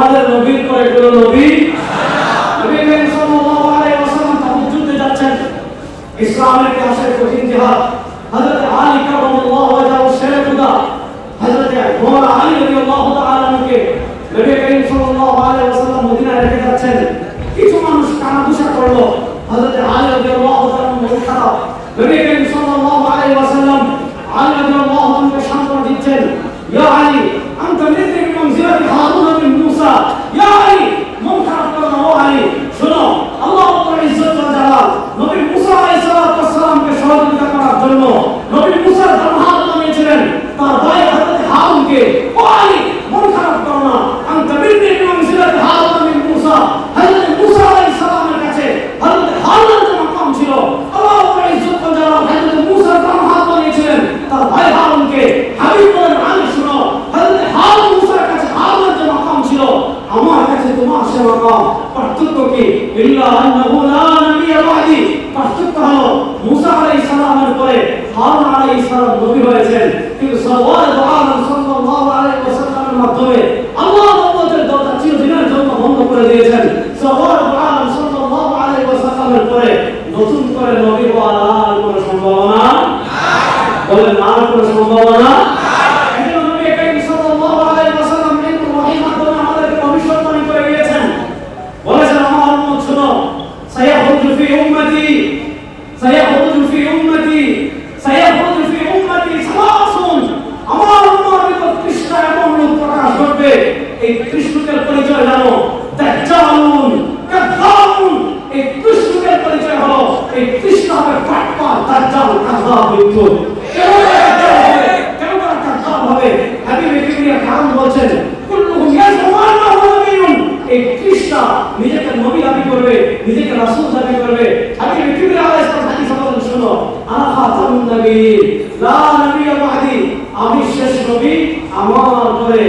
তোমাদের নবীর পরে কোনো নবী নবী করিম সাল্লাল্লাহু আলাইহি ওয়াসাল্লাম তাবুক যুদ্ধে যাচ্ছেন। ইসলামের ইতিহাসের কঠিন জিহাদ। হযরত আলী কারামাল্লাহু ওয়াজহাহু শেরে খুদা হযরত ওমর আলী রাদিয়াল্লাহু তাআলা আনহুকে নবী করিম সাল্লাল্লাহু আলাইহি ওয়াসাল্লাম মদিনায় রেখে যাচ্ছেন। কিছু মানুষ কানাঘুষা করলো। হযরত আলী রাদিয়াল্লাহু তাআলা মন খারাপ। নবী করিম সাল্লাল্লাহু আলাইহি ওয়াসাল্লাম আলী রাদিয়াল্লাহু আনহুকে সান্ত্বনা দিচ্ছেন। ইয়া আলী আনতা মিনতি বিমানজিলাতি হারুন মিন মূসা। ইয়া আলী মন খারাপ করো না ও আলী, শোনো আল্লাহ তাআলার ইজ্জত ওয়া জালাল নবী মূসা আলাইহিস সালামকে সহযোগিতা করার জন্য নবী মূসার হাত বানিয়েছিলেন তার ভাই হযরত হারুনকে। ও আলী মন খারাপ করো না, আনতা মিনতি বিমানজিলাতি হারুন মিন মূসা। হযরত মূসা আলাইহিস সালামের কাছে হযরত হারুনের যে মাকাম ছিল, আল্লাহ তাআলার ইজ্জত ওয়া জালাল হযরত মূসার হাত বানিয়েছিলেন তার ভাই হারুনকে। হাবিব বলেন আলী শোনো, হযরত হারুন মূসার কাছে হারুনের যে মাকাম ছিল আমার কাছে তোমার সে মাকাম। পার্থক্য কি? ইল্লা আন্নাহু লা নবিয়্যা বা'দি। পার্থক্য হলো মূসা আলাইহিস সালামের পরে হারুন আলাইহিস সালাম নবী হয়েছেন, কিন্তু সাওয়াদু আলম সাল্লাল্লাহু আলাইহি ওয়াসাল্লামের মাধ্যমে আল্লাহ নবুয়তের দরজা চিরদিনের জন্য বন্ধ করে দিয়েছেন। সাওয়াদু আলম সাল্লাল্লাহু আলাইহি ওয়াসাল্লামের পরে নতুন করে নবী হওয়ার আর কোনো সম্ভাবনা নাই। বলেন আর কোনো সম্ভাবনা নাই। একজন নবী করিম সাল্লাল্লাহু আলাইহি ওয়াসাল্লাম কিন্তু ওহীর মাধ্যমে আমাদেরকে ভবিষ্যৎবাণী করে গিয়েছেন। বলেছেন আমার উম্মত শোনো, সায়াখরুজু ফি উম্মতি সায়াখরুজু ফি উম্মতি সায়াখরুজু ফি উম্মতি সালাসুন। আমার উম্মতের ভিতর তৃষ্ণা এবং লোক প্রকাশ ঘটবে। এই তৃষ্ণার পরিচয় জানো, দাজ্জালুন কাযযাবুন। এই তৃষ্ণার পরিচয় হলো এই তৃষ্ণা হবে কাটপা দাজ্জাল কাযযাব কিন্তু কেন তারা কাযযাব হবে? হাবিব কিবরিয়া কারণ বলছেন কুল্লুহুম ইয়াজমু আন্নাহু নবিয়্যুন। এই তৃষ্ণা নিজেকে নবী দাবি করবে, নিজেকে রাসূল দাবি করবে। হাবিব কিবরিয়া আলাইহিস সালাম হাদিস বলেন শোনো, আনা খাতামুন নবিয়্যিন লা নবিয়্যা বা'দি। আমি শেষ নবী, আমার পরে